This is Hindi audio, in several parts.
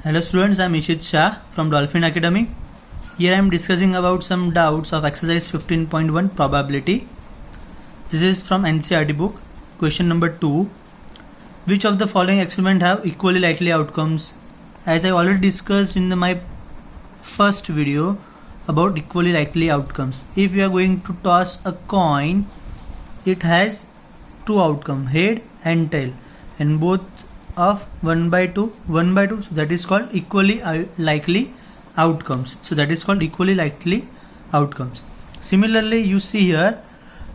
Hello students, I am Ishit Shah from Dolphin Academy. Here I am discussing about some doubts of exercise 15.1 probability. This is from NCERT book. Question number 2. Which of the following experiments have equally likely outcomes? As I already discussed in my first video about equally likely outcomes. If you are going to toss a coin, it has two outcomes, head and tail, and both of 1 by 2, so that is called equally likely outcomes. So that is called equally likely outcomes. Similarly, you see here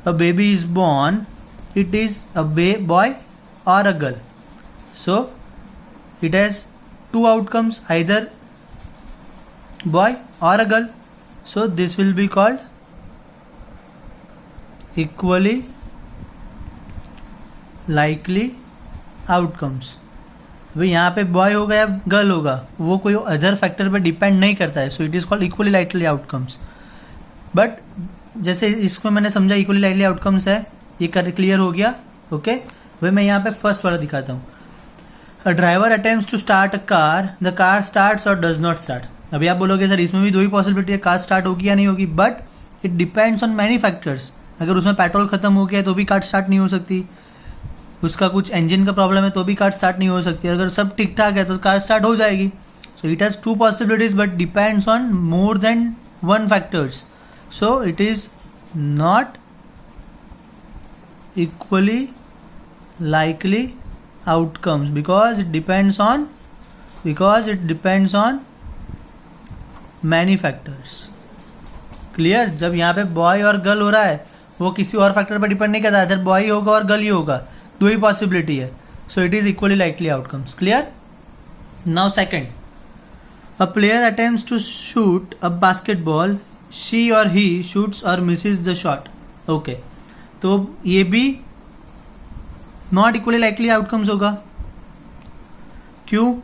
a baby is born, it is a boy or a girl. So it has two outcomes, either boy or a girl. So this will be called equally likely outcomes. भाई यहाँ पे बॉय होगा या गर्ल होगा वो कोई अदर फैक्टर पे डिपेंड नहीं करता है. So it is called equally likely outcomes. But जैसे इसको मैंने समझा इक्वली लाइकली आउटकम्स है, ये क्लियर हो गया. ओके, वही मैं यहाँ पे फर्स्ट वाला दिखाता हूँ. A driver attempts to start a car, the car starts or does not start. अभी आप बोलोगे सर इसमें भी दो ही पॉसिबिलिटी है, कार स्टार्ट होगी या नहीं होगी, but it depends on many factors. अगर उसमें पेट्रोल खत्म हो गया तो भी कार स्टार्ट नहीं हो सकती, उसका कुछ इंजन का प्रॉब्लम है तो भी कार स्टार्ट नहीं हो सकती. अगर सब ठीक ठाक है तो कार स्टार्ट हो जाएगी. So it has to possibilities but depends on more than one factors. So it is not equally likely outcomes because it depends on many factors. Clear. जब यहाँ पे बॉय और गर्ल हो रहा है वो किसी और फैक्टर पर डिपेंड नहीं करता, इधर बॉय होगा और गर्ल ही होगा, दो ही पॉसिबिलिटी है. So it is equally likely outcomes. Clear. Now second, a player attempts to shoot a basketball, she or he shoots or misses the shot. Okay, तो ये भी नॉट इक्वली लाइकली आउटकम्स होगा. क्यों?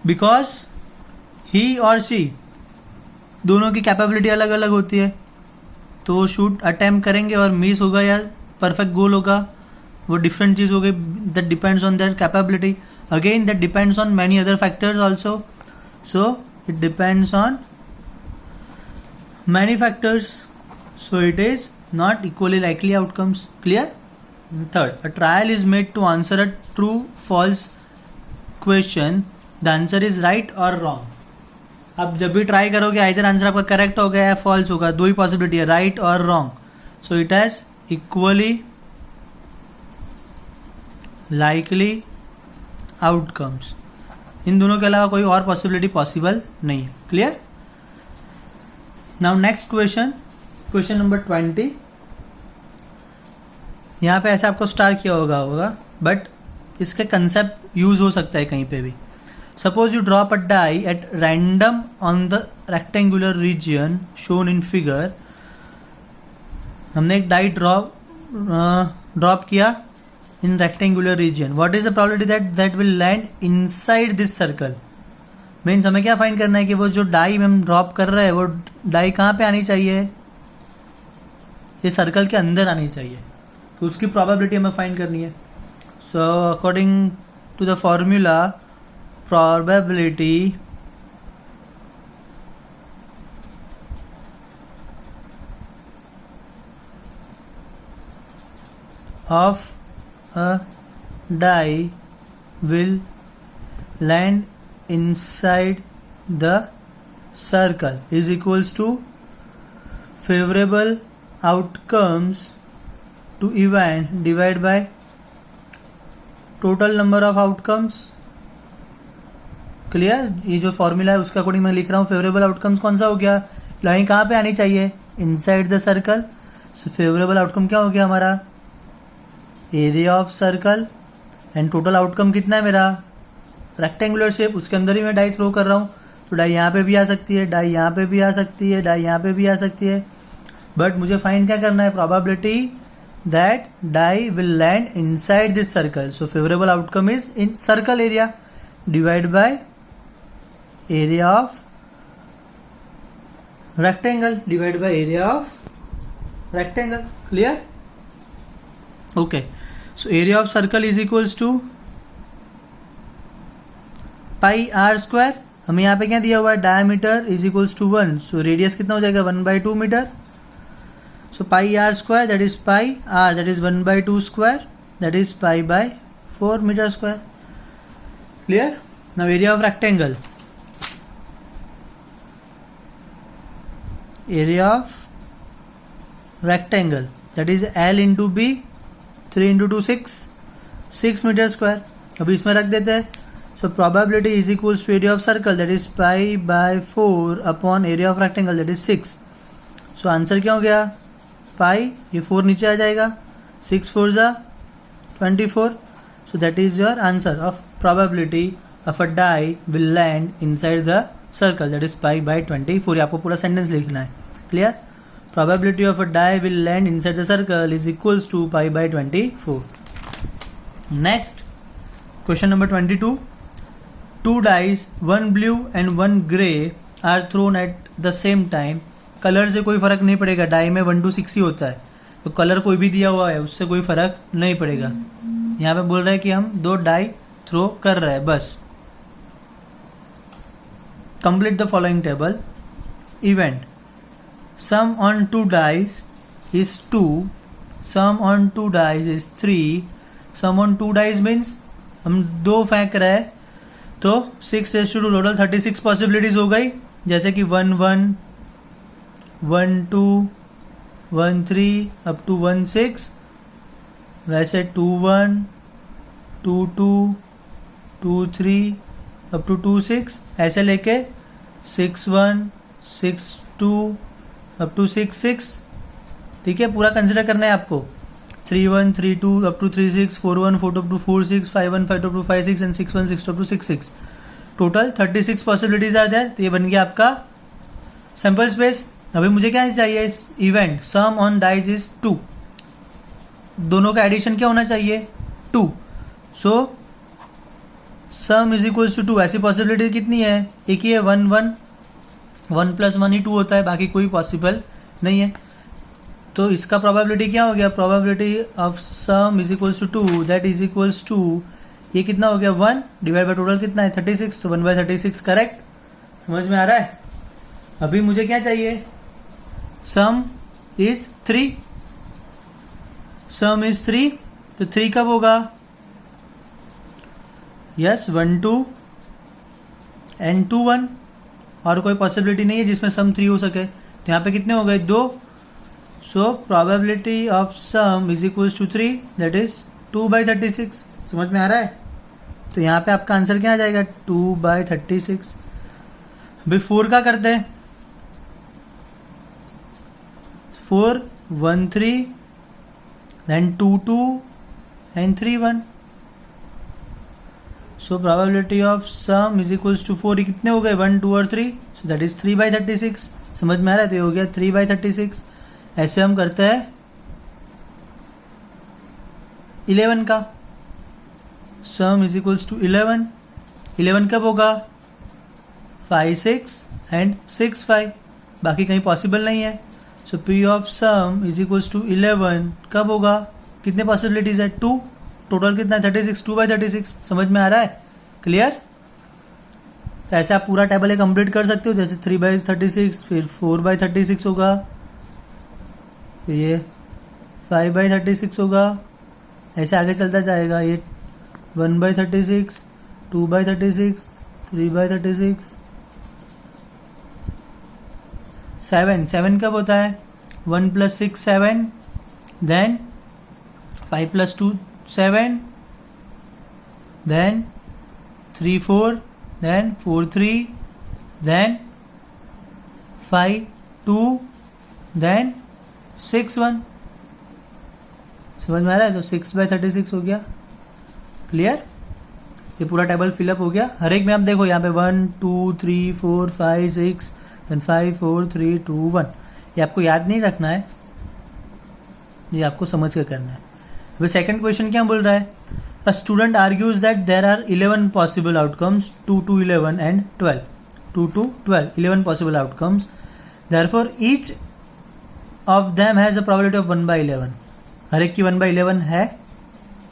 बिकॉज ही और शी दोनों की कैपेबिलिटी अलग अलग होती है. तो शूट अटैम्प्ट करेंगे और मिस होगा या परफेक्ट गोल होगा, वो डिफरेंट चीज़ हो गई. That depends on their capability. Again that depends on many other factors also. So it depends on many factors. So it is not equally likely outcomes. Clear. Third, a trial is made to answer a true false question, the answer is right और रॉन्ग. अब जब भी ट्राई करोगे आइदर आंसर आपका करेक्ट होगा या फॉल्स होगा, दो ही पॉसिबिलिटी है, राइट और wrong. So it has equally likely outcomes. इन दोनों के अलावा कोई और पॉसिबिलिटी पॉसिबल नहीं है. Clear. Now next question, question number 20. यहाँ पे ऐसे आपको स्टार किया होगा बट इसके कंसेप्ट यूज हो सकता है कहीं पे भी. Suppose you drop a die at random on the rectangular region shown in figure. हमने एक die drop किया in rectangular region. What is the probability that will land inside this circle? Means हमें क्या फाइंड करना है कि वो जो die हम ड्रॉप कर रहे हैं वो die कहाँ पे आनी चाहिए, ये सर्कल के अंदर आनी चाहिए. तो उसकी probability हमें फाइंड करनी है. So according to the formula, probability of a die will land inside the circle is equals to favorable outcomes to event divided by total number of outcomes. Clear. ये जो फॉर्मूला है उसके अकॉर्डिंग मैं लिख रहा हूँ. फेवरेबल आउटकम्स कौन सा हो गया, लाइन कहाँ पे आनी चाहिए, inside the circle. So favourable outcome क्या हो गया हमारा, area of circle. And total outcome कितना है मेरा, रेक्टेंगुलर शेप, उसके अंदर ही मैं डाई थ्रो कर रहा हूँ. तो डाई यहाँ पे भी आ सकती है, डाई यहाँ पे भी आ सकती है, डाई यहाँ पे भी आ सकती है. बट मुझे फाइंड क्या करना है, probability that die will land inside this circle. So favourable outcome is in circle area divide by area of rectangle / area of rectangle. Clear. Okay, so area of circle is equals to pi r square. हमें यहाँ पे क्या दिया हुआ है, diameter is equals to 1. So radius कितना हो जाएगा, 1/2 metre. So pi r square that is pi r that is 1/2 square that is पाई/4 metre square. Clear. Now area of rectangle, area of rectangle that is L into B 3 into 2 6 metre square. अभी इसमें रख देते हैं. So probability is equals to area of circle that is पाई/4 upon area of rectangle that is 6. So answer क्या हो गया, पाई, ये 4 नीचे आ जाएगा, 6 4 जा 24. So that is your answer of probability of a die will land inside the circle that is पाई/24. ये आपको पूरा सेंटेंस लिखना है. Clear. Probability of a die will land inside the circle is equals to पाई/24. Next question number 22. 2 dies, 1 blue and 1 grey are thrown at the same time. Colour से कोई फर्क नहीं पड़ेगा, डाई में 1 to 6 ही होता है, तो कलर कोई भी दिया हुआ है उससे कोई फर्क नहीं पड़ेगा. यहाँ पे बोल रहा है कि हम 2 डाई थ्रो कर रहे हैं बस. Complete the following table. Event. Sum on 2 dice is 2. Sum on 2 dice is 3. Sum on 2 dice means हम 2 फेंक रहे हैं तो 6 टोटल 36 पॉसिबिलिटीज हो गई. जैसे कि 1 1 1 2 1 3 अप टू 1 6. वैसे 2 1 2 2 2 3 अप टू 2 6 ऐसे लेके 6 1 6 2 अप टू 6 6. ठीक है, पूरा कंसिडर करना है आपको. 3 1 3 2 up to 3 6 4 1 4 2 up to 4 6 5 1 5 2 up to 5 6 and 6 1 6 2 up to 6 6. Total 36 possibilities are there. तो ये बन गया आपका सैम्पल स्पेस. अभी मुझे क्या चाहिए, event. Sum on dice is 2. दोनों का एडिशन क्या होना चाहिए, 2. So sum is equals to 2. ऐसी पॉसिबिलिटी कितनी है, एक ही है, 1 1 1 + 1 ही 2 होता है, बाकी कोई पॉसिबल नहीं है. तो इसका प्रोबेबिलिटी क्या हो गया, probability of sum is equals to 2 that is equals to, ये कितना हो गया, 1 डिवाइड बाय टोटल कितना है 36. तो 1/36 करेक्ट. समझ में आ रहा है. अभी मुझे क्या चाहिए, सम इज 3. Some is 3. तो 3 कब होगा, यस 1 2 एंड 2 1. और कोई पॉसिबिलिटी नहीं है जिसमें सम 3 हो सके. तो यहाँ पे कितने हो गए, 2. So probability of sum is equals to 3 that is 2/36. समझ में आ रहा है. तो यहाँ पे आपका आंसर क्या आ जाएगा, 2/36. अभी 4 का करते हैं. 4 1 3 then 2 2 and 3 1. So probability of sum is equals to 4. कितने हो गए, 1 2 और 3. So that is 3/36. समझ में आ रहा है. तो ये हो गया 3/36. ऐसे हम करते हैं 11 का. सम इज इक्वल्स टू 11. 11 कब होगा, 5 6 एंड 6 5. बाकी कहीं पॉसिबल नहीं है. So P of sum is equals to 11 कब होगा, कितने पॉसिबिलिटीज है, 2. टोटल कितना है 36. 2/36. समझ में आ रहा है. क्लियर. तो ऐसे आप पूरा टेबल है कंप्लीट कर सकते हो. जैसे 3/36, फिर 4/36 होगा, फिर ये 5/36 होगा. ऐसे आगे चलता जाएगा. ये 1/36, 2/36, 3/36, 7 कब होता है, 1 + 6 7, then 5 + 2 7, then 3 4, then 4 3, then 5 2, then 6 1. समझ में आ रहा है. तो 6/36 हो गया. क्लियर. ये पूरा टेबल फिलअप हो गया. हर एक में आप देखो यहाँ पे 1 2 3 4 5 6 देन 5 4 3 2 1. ये आपको याद नहीं रखना है, ये आपको समझ के करना है. अभी सेकंड क्वेश्चन क्या बोल रहा है, a student argues that there are 11 possible outcomes 2 to 11 and 12. 2 to 12, 11 possible outcomes. Therefore each of them has a probability of 1/11. हर एक की 1/11 है.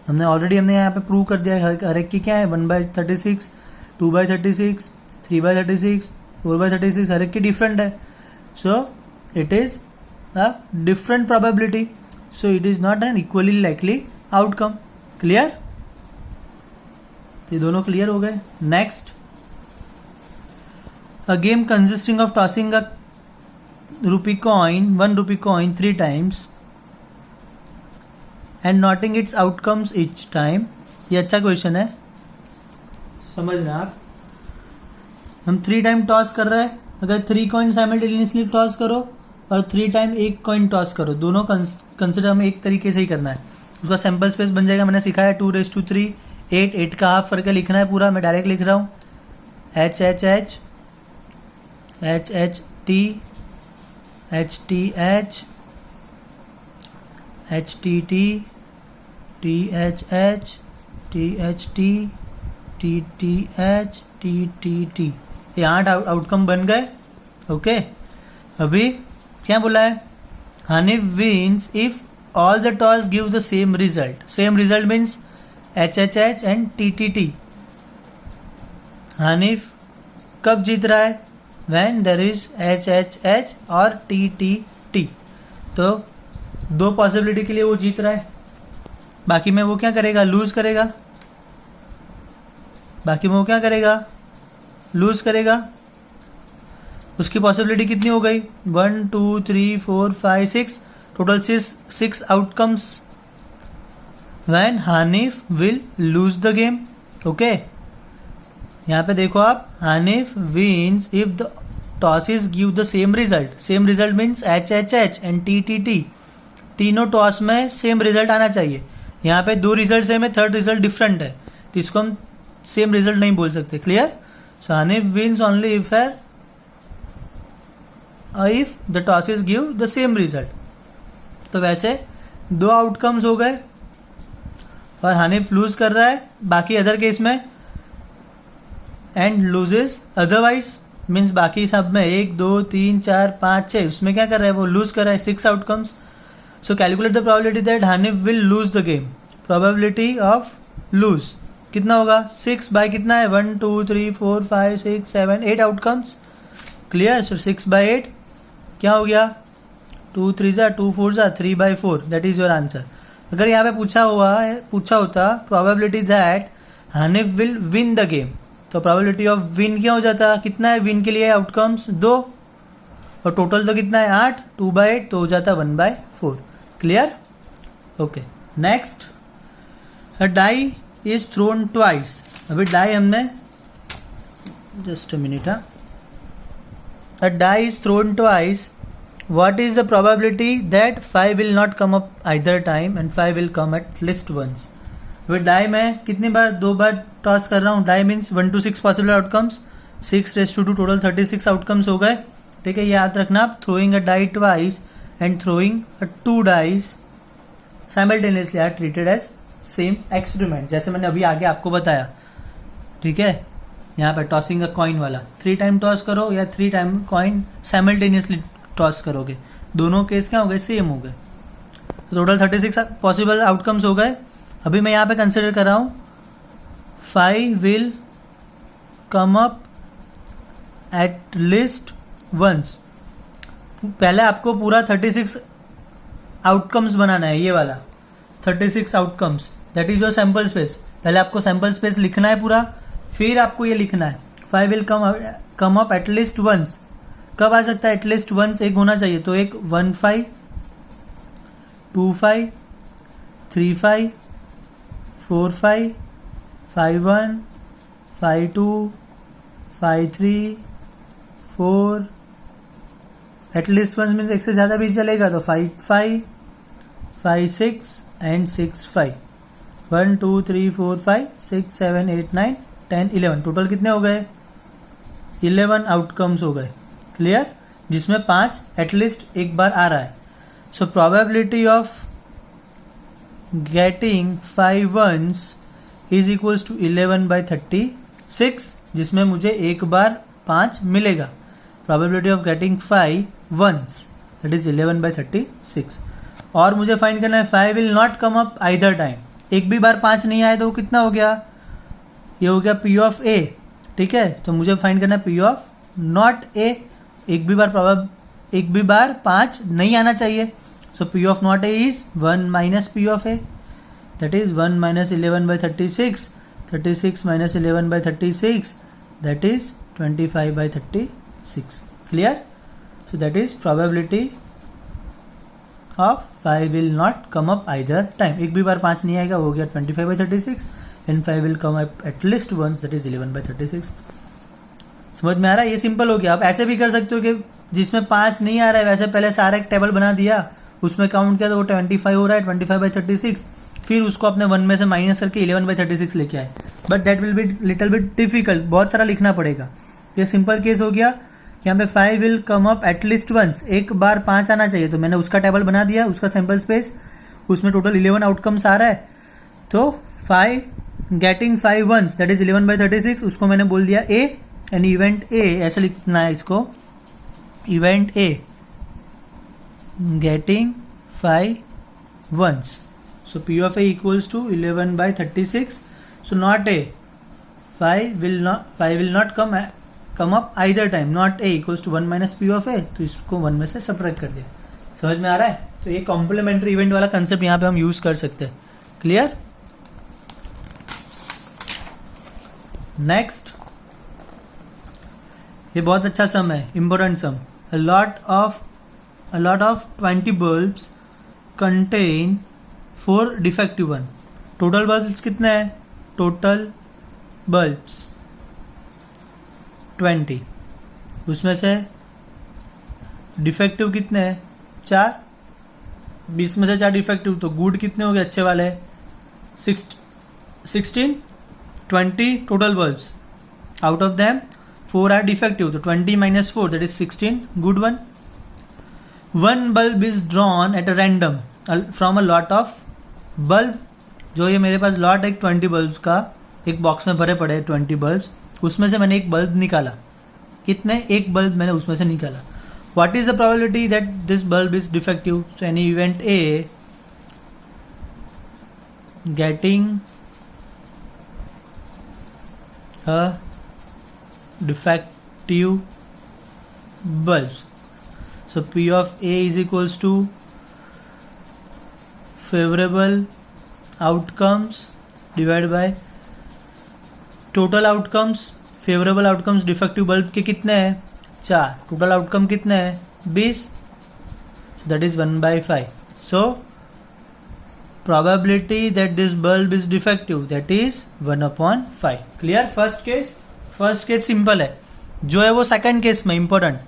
हमने यहाँ पे प्रूव कर दिया है हर एक की क्या है 1/36, 2/36, 3/36, 4/36 हर एक की डिफरेंट है. So it is a different probability. So it is not an equally likely outcome. Clear? ये दोनों क्लियर हो गए. Next, a game consisting of tossing a one rupee coin 3 times and noting its outcomes each time. ये अच्छा क्वेश्चन है, समझना आप. हम 3 टाइम टॉस कर रहे हैं. अगर 3 कॉइन साइमल्टेनियसली टॉस करो और 3 टाइम एक कॉइन टॉस करो, दोनों कंसिडर हमें एक तरीके से ही करना है. उसका सैम्पल स्पेस बन जाएगा. मैंने सिखाया 2⁻3 8 का हाफ करके लिखना है पूरा. मैं डायरेक्ट लिख रहा हूँ HHH HHT HTH HTT THH THT TTH TTT. ये 8 आउटकम बन गए. ओके, अभी क्या बोला है? Hanif wins if all the toss give the same result. Same result means HHH and TTT. Hanif कब जीत रहा है? when there is HHH और TTT. तो 2 पॉसिबिलिटी के लिए वो जीत रहा है. बाकी में वो क्या करेगा? लूज करेगा. लूज करेगा. उसकी पॉसिबिलिटी कितनी हो गई? 1 2 3 4 5 6, total 6 outcomes. when Hanif will lose the game. Okay, यहाँ पे देखो आप, Hanif wins if the tosses give the same result. Same result means HHH and TTT. तीनों टॉस में सेम रिजल्ट आना चाहिए. यहाँ पे 2 रिजल्ट सेम है, थर्ड रिजल्ट डिफरेंट है, तो इसको हम सेम रिजल्ट नहीं बोल सकते. Clear? So Hanif wins only if the tosses give the same result. तो वैसे 2 आउटकम्स हो गए और हानिफ लूज कर रहा है. बाकी अदर केस में एंड लूजेस अदरवाइज मीन्स बाकी सब में 1 2 3 4 5 6 उसमें क्या कर रहा है? वो लूज कर रहा है. 6 outcomes. So calculate the probability that Hanif will lose the game. Probability of lose कितना होगा? 6 बाय कितना है? 1 2 3 4 5 6 7 8 आउटकम्स. क्लियर? सो 6/8 क्या हो गया? 2 3 2 4 3/4. That is your answer. अगर यहाँ पे पूछा होता probability that Hanif will win the game, तो प्रोबेबिलिटी ऑफ विन क्या हो जाता? कितना है विन के लिए आउटकम्स? 2, और टोटल तो कितना है? 8. 2/8 तो हो जाता 1/4. Clear? Okay. Next, a die is thrown twice. अभी डाई हमने just a minute. A die is thrown twice. What is the probability that 5 will not come up either time and 5 will come at least once? वे डाई में कितनी बार? 2 बार टॉस कर रहा हूँ. Die means 1 to 6 possible outcomes. 6⁻², total 36 outcomes हो गए. ठीक है, याद रखना आप. Throwing a die twice and throwing a 2 dice simultaneously are treated as same experiment, जैसे मैंने अभी आगे आपको बताया. ठीक है, यहाँ पर टॉसिंग अ कॉइन वाला 3 टाइम टॉस करो या 3 टाइम कॉइन साइमल्टेनियसली टॉस करोगे, दोनों केस क्या हो गए? सेम हो गए. टोटल 36 पॉसिबल आउटकम्स हो गए. अभी मैं यहाँ पे कंसिडर कर रहा हूँ 5 will come up at least once. पहले आपको पूरा 36 आउटकम्स बनाना है. ये वाला 36 outcomes, that is your sample space. पहले आपको सैम्पल स्पेस लिखना है पूरा, फिर आपको ये लिखना है 5 will come up at least once. कब आ सकता है? एटलीस्ट वंस एक होना चाहिए. तो एक 1 5 2 5 3 5 4 5 5 1 5 2 5 3 4. एटलीस्ट वंस मीन्स एक से ज़्यादा भी चलेगा, तो 5 5 5 6 एंड 6 5. 1 2 3 4 5 6 7 8 9 10 11. टोटल कितने हो गए? 11 आउटकम्स हो गए. क्लियर? जिसमें 5 एटलीस्ट एक बार आ रहा है. So probability of getting 5 once is equals to 11/36, जिसमें मुझे एक बार 5 मिलेगा. Probability of getting 5 once that is 11/36. और मुझे फाइंड करना है 5 will not come up either time. एक भी बार 5 नहीं आया तो वो कितना हो गया, ये हो गया P ऑफ A, ठीक है। तो मुझे फाइंड करना है P ऑफ नॉट A। एक भी बार 5 नहीं आना चाहिए, so P of not A is 1 minus P of A, that is 1 minus 11/36, 36 minus 11/36, that is 25/36। Clear? So that is probability of 5 will not come up either time. एक भी बार 5 नहीं आएगा, हो गया 25/36, and 5 will come up at least once, that is 11/36। समझ में आ रहा है? ये सिंपल हो गया। आप ऐसे भी कर सकते हो कि जिसमें 5 नहीं आ रहा है वैसे पहले सारा एक टेबल बना दिया, उसमें काउंट किया तो वो 25 हो रहा है, 25/36, फिर उसको अपने 1 में से माइनस करके 11/36 लेके आए। But that will be little bit difficult, बहुत सारा लिखना पड़ेगा। ये सिंपल केस हो गया, यहाँ पे 5 will come up at least once, एक बार 5 आना चाहिए, तो मैंने उसका टेबल बना दिया, उसका सैम्पल स्पेस, उसमें टोटल 11 आउटकम्स आ रहा है, तो 5 गेटिंग 5 वंस, दैट इज 11/36, उसको मैंने बोल दिया A, एंड इवेंट A, ऐसे लिखना है इसको, event A getting 5 once, so P of A equals to 11/36, so not A, 5 will not come up either time, not A equals to 1 minus P of A, तो इसको 1 में से सब्ट्रैक्ट कर दिया। समझ में आ रहा है? तो ये कॉम्प्लीमेंट्री इवेंट वाला कंसेप्ट यहाँ पे हम यूज कर सकते हैं। क्लियर? नेक्स्ट, ये बहुत अच्छा सम है, important sum. a lot of 20 bulbs contain 4 defective one। Total bulbs कितने हैं? टोटल बल्ब्स 20, उसमें से डिफेक्टिव कितने हैं? 4, 20 में से 4 डिफेक्टिव, तो गुड कितने हो गए? अच्छे वाले 16, 20 total bulbs, out of them 4 are defective, तो 20 minus 4, that is 16, good one। One bulb is drawn at a random from a lot of bulb, जो ये मेरे पास लॉट है 20 बल्ब का, एक बॉक्स में भरे पड़े 20 बल्ब्स, उसमें से मैंने एक बल्ब निकाला। कितने? एक बल्ब मैंने उसमें से निकाला। What is the probability that this bulb is defective? So any event A getting a defective bulbs, so P of A is equals to favorable outcomes divided by total outcomes। Favourable outcomes defective bulb के कितने हैं? 4, टोटल आउटकम कितने हैं? 20, that is 1/5। So probability that this bulb is defective, that is 1/5। Clear? First case simple है, जो है वो सेकंड केस में important.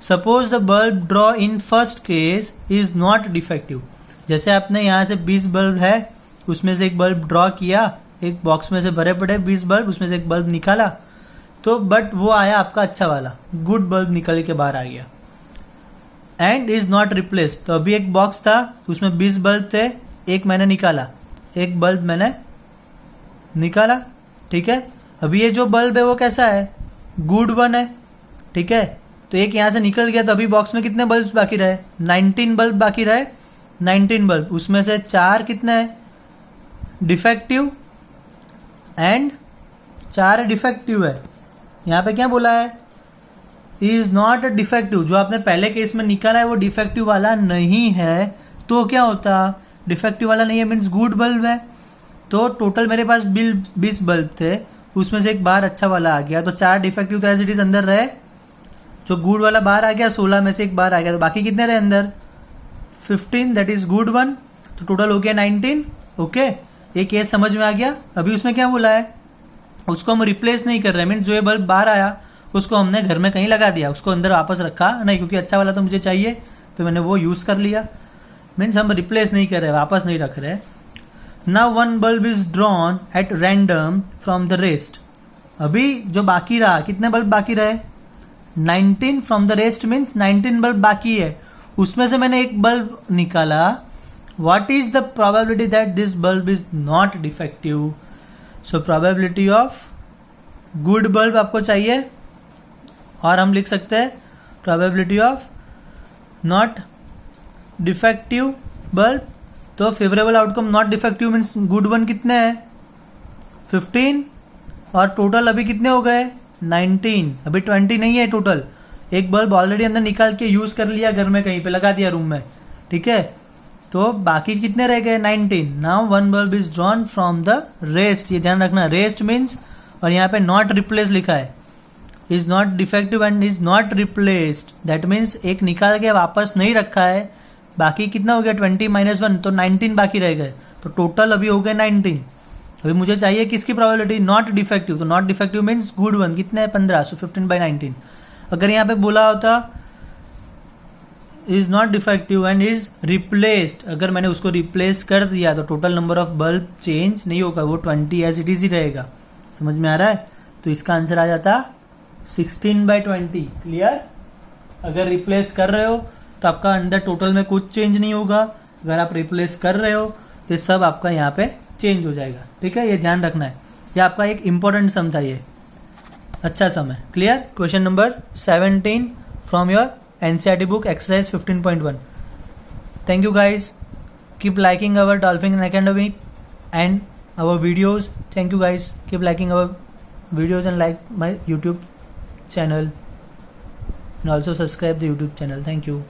Suppose the bulb draw in first case is not defective. जैसे आपने यहाँ से 20 बल्ब है, उसमें से एक बल्ब ड्रॉ किया, एक बॉक्स में से भरे पड़े 20 बल्ब, उसमें से एक बल्ब निकाला, तो बट वो आया आपका अच्छा वाला, गुड बल्ब निकल के बाहर आ गया, एंड इज नॉट रिप्लेस्ड। तो अभी एक बॉक्स था, उसमें 20 बल्ब थे, एक मैंने निकाला, एक बल्ब मैंने निकाला, ठीक है। अभी ये जो बल्ब है वो कैसा है? गुड वन है, ठीक है। तो एक यहाँ से निकल गया, तो अभी बॉक्स में कितने बल्ब बाकी रहे? 19 बल्ब बाकी रहे, 19 बल्ब, उसमें से 4 कितने हैं? डिफेक्टिव, एंड 4 डिफेक्टिव है। यहाँ पे क्या बोला है? Is not defective. जो आपने पहले केस में निकाला है वो डिफेक्टिव वाला नहीं है, तो क्या होता? डिफेक्टिव वाला नहीं है मीन्स गुड बल्ब है। तो टोटल मेरे पास 20 बल्ब थे, उसमें से एक बाहर अच्छा वाला आ गया, तो 4 डिफेक्टिव तो एज इट इज अंदर रहे, जो गुड वाला बाहर आ गया, 16 में से एक बाहर आ गया, तो बाकी कितने रहे अंदर? 15, दैट इज गुड वन, तो टोटल हो गया 19। ओके, ये केस समझ में आ गया। अभी उसमें क्या बोला है? उसको हम रिप्लेस नहीं कर रहे, मीन जो ये बल्ब बाहर आया उसको हमने घर में कहीं लगा दिया, उसको अंदर वापस रखा नहीं, क्योंकि अच्छा वाला तो मुझे चाहिए, तो मैंने वो यूज कर लिया। मीन्स हम रिप्लेस नहीं कर रहे, वापस नहीं रख रहे। Now one bulb is drawn at random from the rest. अभी जो बाकी रहा, कितने बल्ब बाकी रहे? 19 from the rest means 19 bulb बाकी है, उसमें से मैंने एक बल्ब निकाला। What is the probability that this bulb is not defective? So probability of good bulb आपको चाहिए, और हम लिख सकते हैं probability of not defective bulb, तो favourable outcome not defective means good one कितने हैं 15 और टोटल अभी कितने हो गए 19, अभी 20 नहीं है टोटल। एक बल्ब ऑलरेडी अंदर निकाल के यूज कर लिया, घर में कहीं पे लगा दिया रूम में, ठीक है, तो बाकी कितने रह गए 19। Now one bulb is drawn from the rest, ये ध्यान रखना, रेस्ट मीन्स, और यहाँ पे नॉट रिप्लेस लिखा है, is not defective and is not replaced, that means एक निकाल के वापस नहीं रखा है। बाकी कितना हो गया 20 - 1 तो 19 बाकी रह गए, तो टोटल अभी हो गए 19। अभी मुझे चाहिए किसकी प्रोबेबिलिटी, नॉट डिफेक्टिव, तो not defective means good one कितने है 15, सो 15/19। अगर यहाँ पे बोला होता is not defective and is replaced, अगर मैंने उसको रिप्लेस कर दिया तो total number of bulb change नहीं होगा, वो 20 एज इट इज ही रहेगा। समझ में आ रहा है? तो इसका आंसर आ जाता 16/20। क्लियर? अगर रिप्लेस कर रहे हो तो आपका अंदर टोटल में कुछ चेंज नहीं होगा, अगर आप रिप्लेस कर रहे हो तो सब आपका यहाँ पे चेंज हो जाएगा। ठीक है, ये ध्यान रखना है, ये आपका एक इंपॉर्टेंट सम था, ये अच्छा सम है। Clear? Question number 17 from your NCERT book exercise 15.1. Thank you guys. Keep liking our Dolphin Academy and our videos. Thank you guys. Keep liking our videos and like my YouTube channel and also subscribe the YouTube channel. Thank you.